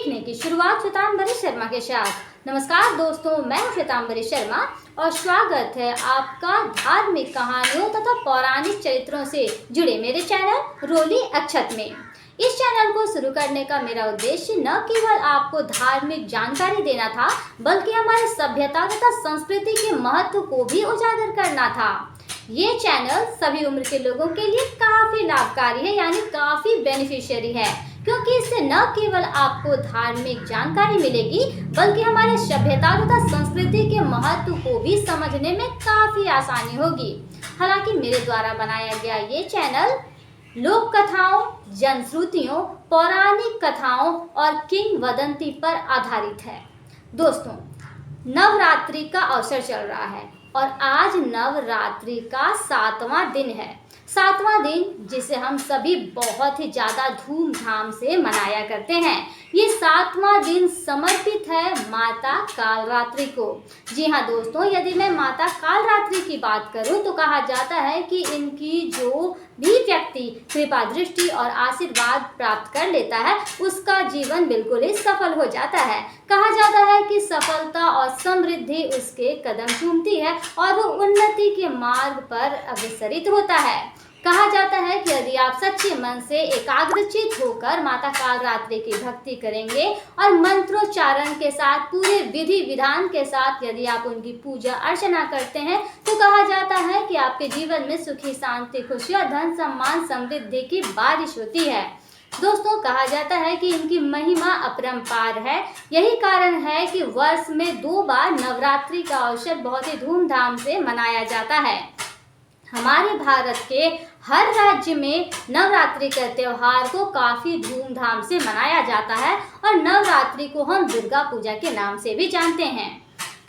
सीखने की शुरुआत श्वेतांबरी शर्मा के साथ। नमस्कार दोस्तों, मैं हूं श्वेतांबरी शर्मा और स्वागत है आपका धार्मिक कहानियों तथा पौराणिक चरित्रों से जुड़े मेरे चैनल रोली अक्षत में। इस चैनल को शुरू करने का मेरा उद्देश्य न केवल आपको धार्मिक जानकारी देना था, बल्कि हमारी सभ्यता तथा संस्कृति के महत्व को भी उजागर करना था। ये चैनल सभी उम्र के लोगों के लिए काफी लाभकारी है, यानी काफी बेनिफिशियरी है, क्योंकि इससे न केवल आपको धार्मिक जानकारी मिलेगी, बल्कि हमारे सभ्यता तथा संस्कृति के महत्व को भी समझने में काफी आसानी होगी। हालांकि मेरे द्वारा बनाया गया ये चैनल लोक कथाओं, जनश्रुतियों, पौराणिक कथाओं और किंवदंती पर आधारित है। दोस्तों, नवरात्रि का अवसर चल रहा है और आज नवरात्रि का 7वां दिन है। 7वां दिन जिसे हम सभी बहुत ही ज़्यादा धूमधाम से मनाया करते हैं। ये 7वां दिन समर्पित है माता कालरात्रि को। जी हाँ दोस्तों, यदि मैं माता कालरात्रि की बात करूं तो कहा जाता है कि इनकी जो भी व्यक्ति कृपा दृष्टि और आशीर्वाद प्राप्त कर लेता है, उसका जीवन बिल्कुल ही सफल हो जाता है। कहा जाता है कि सफलता और समृद्धि उसके कदम चूमती है और वो उन्नति के मार्ग पर अग्रसरित होता है। कहा जाता है कि यदि आप सच्चे मन से एकाग्रचित होकर माता कालरात्रि की भक्ति करेंगे और मंत्रोच्चारण के साथ पूरे विधि विधान के साथ यदि आप उनकी पूजा अर्चना करते हैं, तो कहा जाता है कि आपके जीवन में सुखी शांति खुशी और धन सम्मान समृद्धि की बारिश होती है। दोस्तों, कहा जाता है कि इनकी महिमा अपरंपार है। यही कारण है कि वर्ष में 2 बार नवरात्रि का अवसर बहुत ही धूमधाम से मनाया जाता है। हमारे भारत के हर राज्य में नवरात्रि के त्योहार को काफ़ी धूमधाम से मनाया जाता है और नवरात्रि को हम दुर्गा पूजा के नाम से भी जानते हैं।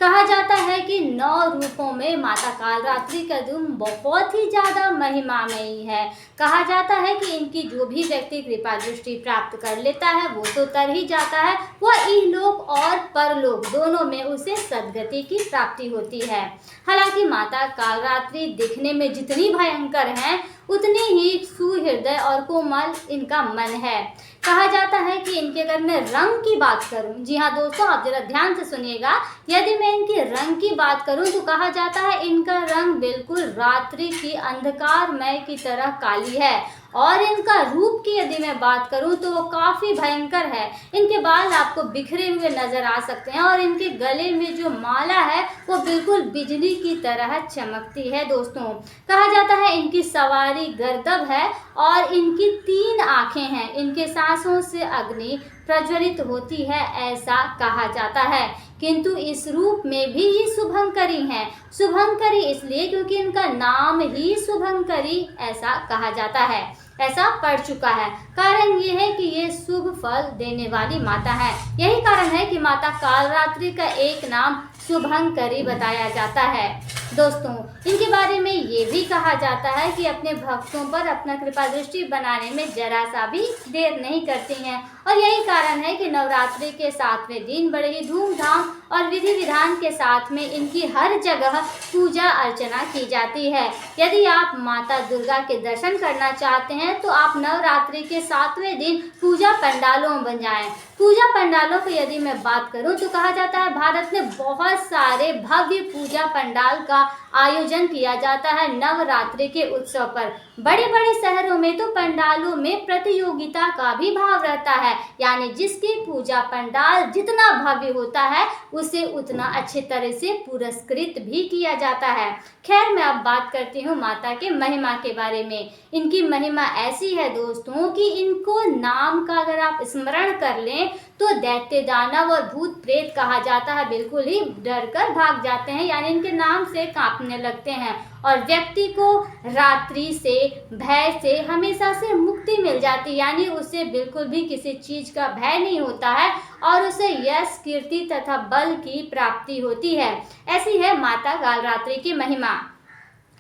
कहा जाता है कि 9 रूपों में माता कालरात्रि का दिन बहुत ही ज़्यादा महिमामयी है। कहा जाता है कि इनकी जो भी व्यक्ति कृपा दृष्टि प्राप्त कर लेता है, वो तो तर ही जाता है, वह इहलोक और परलोक दोनों में उसे सद्गति की प्राप्ति होती है। हालांकि माता कालरात्रि दिखने में जितनी भयंकर हैं, उतनी ही सुहृदय और कोमल इनका मन है। कहा जाता है कि इनके अगर मैं रंग की बात करूं, जी हाँ दोस्तों, आप जरा ध्यान से सुनिएगा। यदि मैं इनके रंग की बात करूं तो कहा जाता है इनका रंग बिल्कुल रात्रि की अंधकारमय की तरह काली है। और इनका रूप की यदि मैं बात करूं तो वो काफ़ी भयंकर है। इनके बाल आपको बिखरे हुए नजर आ सकते हैं और इनके गले में जो माला है वो बिल्कुल बिजली की तरह चमकती है। दोस्तों, कहा जाता है इनकी सवारी गर्दभ है और इनकी 3 आँखें हैं। इनके सांसों से अग्नि प्रज्वलित होती है, ऐसा कहा जाता है। किंतु इस रूप में भी ये शुभंकरी हैं। शुभंकरी इसलिए क्योंकि इनका नाम ही शुभंकरी ऐसा कहा जाता है, ऐसा पड़ चुका है। कारण ये है कि ये शुभ फल देने वाली माता है। यही कारण है कि माता कालरात्रि का एक नाम शुभंकरी बताया जाता है। दोस्तों, इनके बारे में ये भी कहा जाता है कि अपने भक्तों पर अपना कृपा दृष्टि बनाने में जरा सा भी देर नहीं करती हैं और यही कारण है कि नवरात्रि के 7वें दिन बड़े ही धूमधाम और विधि विधान के साथ में इनकी हर जगह पूजा अर्चना की जाती है। यदि आप माता दुर्गा के दर्शन करना चाहते हैं तो आप नवरात्रि के 7वें दिन पूजा पंडालों में बन जाएं। पूजा पंडालों की यदि मैं बात करूं तो कहा जाता है भारत में बहुत सारे भव्य पूजा पंडाल का आयोजन किया जाता है नवरात्रि के उत्सव पर। बड़े बड़े शहरों में तो पंडालों में प्रतियोगिता का भी भाव रहता है, यानी जिसकी पूजा पंडाल जितना भव्य होता है उसे उतना अच्छे तरह से पुरस्कृत भी किया जाता है। खैर, मैं अब बात करती हूँ माता के महिमा के बारे में। इनकी महिमा ऐसी है दोस्तों कि इनको नाम का अगर आप स्मरण कर लें तो दैत्य दानव और भूत प्रेत कहा जाता है बिल्कुल ही डर कर भाग जाते हैं, यानी इनके नाम से कांपने लगते हैं और व्यक्ति को रात्रि से भय से हमेशा से मुक्ति मिल जाती है, यानी उसे बिल्कुल भी किसी चीज का भय नहीं होता है और उसे यश कीर्ति तथा बल की प्राप्ति होती है। ऐसी है माता कालरात्रि की महिमा।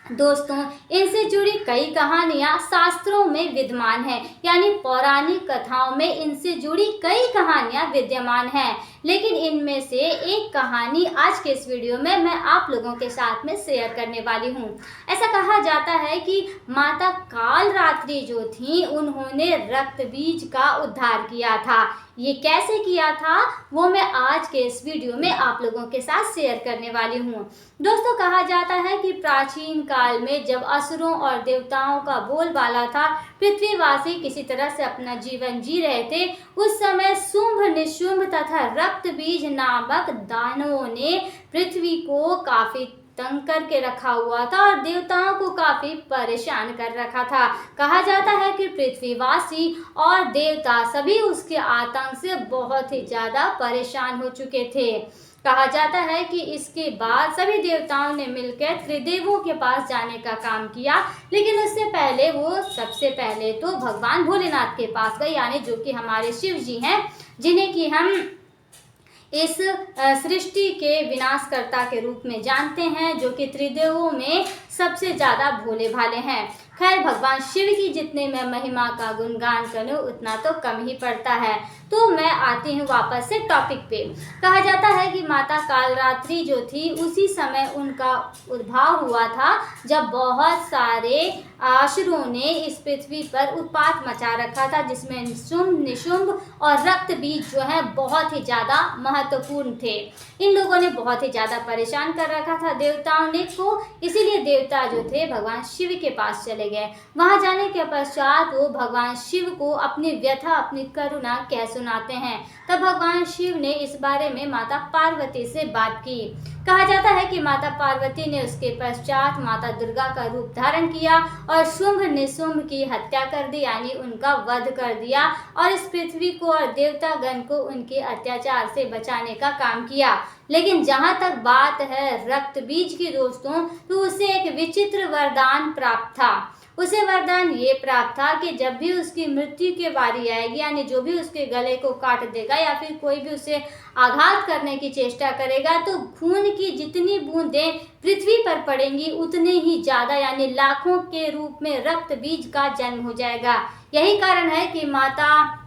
दोस्तों, इनसे जुड़ी कई कहानियाँ शास्त्रों में विद्यमान हैं, यानी पौराणिक कथाओं में इनसे जुड़ी कई कहानियाँ विद्यमान हैं। लेकिन इनमें से एक कहानी आज के इस वीडियो में मैं आप लोगों के साथ में शेयर करने वाली हूँ। ऐसा कहा जाता है कि माता कालरात्रि जो थी उन्होंने रक्त बीज का उद्धार किया था। ये कैसे किया था वो मैं आज के इस वीडियो में आप लोगों के साथ शेयर करने वाली हूँ। दोस्तों, कहा जाता है कि प्राचीन काल में जब असुरों और देवताओं का बोलबाला था, पृथ्वीवासी किसी तरह से अपना जीवन जी रहे थे, उस समय शुंभ निशुंभ तथा रक्त बीज नामक दानवों ने पृथ्वी को काफी तंग करके रखा हुआ था और देवताओं को काफी परेशान कर रखा था। कहा जाता है कि पृथ्वीवासी और देवता सभी उसके आतंक से बहुत ही ज्यादा परेशान हो चुके थे। कहा जाता है कि इसके बाद सभी देवताओं ने मिलकर त्रिदेवों के पास जाने का काम किया, लेकिन उससे पहले वो सबसे पहले तो भगवान भोलेनाथ के पास गए, यानी जो कि हमारे शिव जी हैं, जिन्हें कि हम इस सृष्टि के विनाशकर्ता के रूप में जानते हैं, जो कि त्रिदेवों में सबसे ज़्यादा भोले भाले हैं। खैर, भगवान शिव की जितने मैं महिमा का गुणगान करूं उतना तो कम ही पड़ता है। तो मैं आती हूँ वापस से टॉपिक पे। कहा जाता है कि माता कालरात्रि जो थी उसी समय उनका उद्भव हुआ था जब बहुत सारे असुरों ने इस पृथ्वी पर उत्पात मचा रखा था, जिसमें शुंभ निशुंभ और रक्त बीज जो है बहुत ही ज़्यादा महत्वपूर्ण थे। इन लोगों ने बहुत ही ज़्यादा परेशान कर रखा था देवताओं ने को, इसीलिए देवता जो थे भगवान शिव के पास चले गए। वहां जाने के पश्चात वो भगवान शिव को अपनी व्यथा, अपनी करुणा कह सुनाते हैं। तब भगवान शिव ने इस बारे में माता पार्वती से बात की। कहा जाता है कि माता पार्वती ने उसके पश्चात माता दुर्गा का रूप धारण किया और शुंभ निशुंभ की हत्या कर दी, यानी उनका वध कर दिया, और इस पृथ्वी को और देवतागण को उनके अत्याचार से बचाने का काम किया। लेकिन जहां तक बात है रक्त बीज की दोस्तों, तो उसे एक विचित्र वरदान प्राप्त था। उसे वरदान ये प्राप्त था कि जब भी उसकी मृत्यु की बारी आएगी, यानी जो भी उसके गले को काट देगा या फिर कोई भी उसे आघात करने की चेष्टा करेगा, तो खून की जितनी बूंदें पृथ्वी पर पड़ेंगी उतने ही ज्यादा, यानी लाखों के रूप में रक्त बीज का जन्म हो जाएगा। यही कारण है कि माता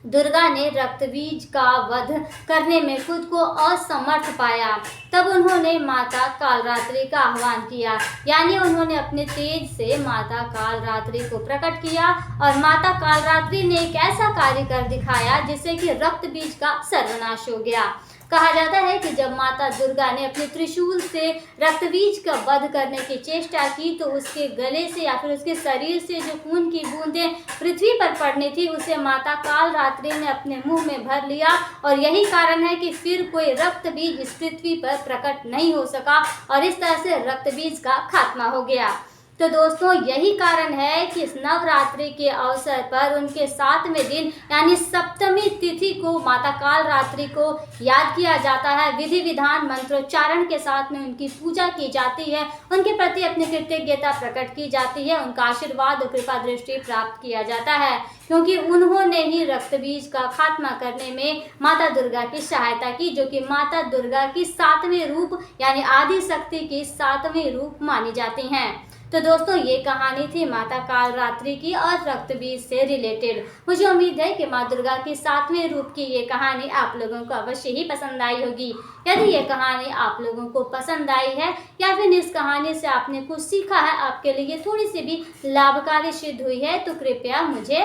दुर्गा ने रक्त बीज का वध करने में खुद को असमर्थ पाया। तब उन्होंने माता कालरात्रि का आह्वान किया, यानी उन्होंने अपने तेज से माता कालरात्रि को प्रकट किया और माता कालरात्रि ने एक ऐसा कार्य कर दिखाया जिससे कि रक्त बीज का सर्वनाश हो गया। कहा जाता है कि जब माता दुर्गा ने अपने त्रिशूल से रक्त बीज का वध करने की चेष्टा की, तो उसके गले से या फिर उसके शरीर से जो खून की बूंदें पृथ्वी पर पड़नी थी उसे माता कालरात्रि ने अपने मुंह में भर लिया, और यही कारण है कि फिर कोई रक्त बीज इस पृथ्वी पर प्रकट नहीं हो सका और इस तरह से रक्त बीज का खात्मा हो गया। तो दोस्तों, यही कारण है कि इस नवरात्रि के अवसर पर उनके 7वें दिन यानी सप्तमी तिथि को माता कालरात्रि को याद किया जाता है। विधि विधान मंत्रोच्चारण के साथ में उनकी पूजा की जाती है, उनके प्रति अपनी कृतज्ञता प्रकट की जाती है, उनका आशीर्वाद और कृपा दृष्टि प्राप्त किया जाता है, क्योंकि उन्होंने ही रक्त बीज का खात्मा करने में माता दुर्गा की सहायता की, जो कि माता दुर्गा की 7वें रूप यानी आदि शक्ति की 7वें रूप मानी जाती हैं। तो दोस्तों, ये कहानी थी माता कालरात्रि की और रक्त बीज से रिलेटेड। मुझे उम्मीद है कि माँ दुर्गा की 7वें रूप की ये कहानी आप लोगों को अवश्य ही पसंद आई होगी। यदि ये कहानी आप लोगों को पसंद आई है या फिर इस कहानी से आपने कुछ सीखा है, आपके लिए थोड़ी सी भी लाभकारी सिद्ध हुई है, तो कृपया मुझे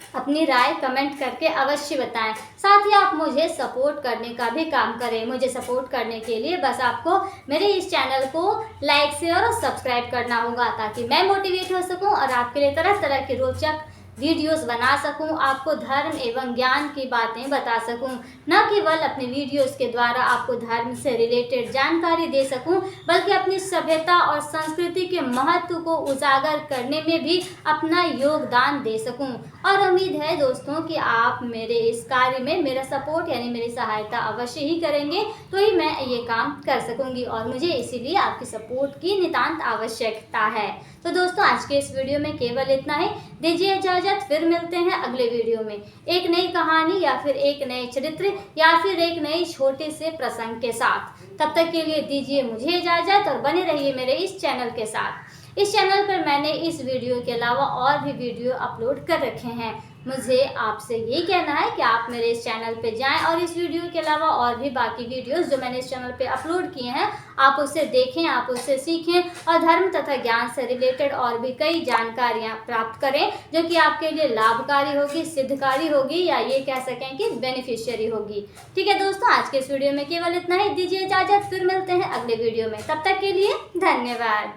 अपनी राय कमेंट करके अवश्य बताएं। साथ ही आप मुझे सपोर्ट करने का भी काम करें। मुझे सपोर्ट करने के लिए बस आपको मेरे इस चैनल को लाइक, शेयर और सब्सक्राइब करना होगा, ताकि मैं मोटिवेट हो सकूं और आपके लिए तरह तरह के रोचक वीडियोस बना सकूं, आपको धर्म एवं ज्ञान की बातें बता सकूं। न केवल अपने वीडियोस के द्वारा आपको धर्म से रिलेटेड जानकारी दे सकूं, बल्कि अपनी सभ्यता और संस्कृति के महत्व को उजागर करने में भी अपना योगदान दे सकूं। और उम्मीद है दोस्तों कि आप मेरे इस कार्य में मेरा सपोर्ट यानी मेरी सहायता अवश्य ही करेंगे, तो ही मैं ये काम कर सकूंगी, और मुझे इसीलिए आपकी सपोर्ट की नितांत आवश्यकता है। तो दोस्तों, आज के इस वीडियो में केवल इतना ही। दीजिए इजाजत, फिर मिलते हैं अगले वीडियो में एक नई कहानी या फिर एक नए चरित्र या फिर एक नई छोटे से प्रसंग के साथ। तब तक के लिए दीजिए मुझे इजाजत और बने रहिए मेरे इस चैनल के साथ। इस चैनल पर मैंने इस वीडियो के अलावा और भी वीडियो अपलोड कर रखे हैं। मुझे आपसे ये कहना है कि आप मेरे इस चैनल पे जाएं और इस वीडियो के अलावा और भी बाकी वीडियोस जो मैंने इस चैनल पे अपलोड किए हैं आप उससे देखें, आप उससे सीखें और धर्म तथा ज्ञान से रिलेटेड और भी कई जानकारियां प्राप्त करें जो कि आपके लिए लाभकारी होगी, सिद्धकारी होगी या ये कह सकें कि बेनिफिशियरी होगी। ठीक है दोस्तों, आज के इस वीडियो में केवल इतना ही। दीजिए इजाज़त, फिर मिलते हैं अगले वीडियो में। तब तक के लिए धन्यवाद।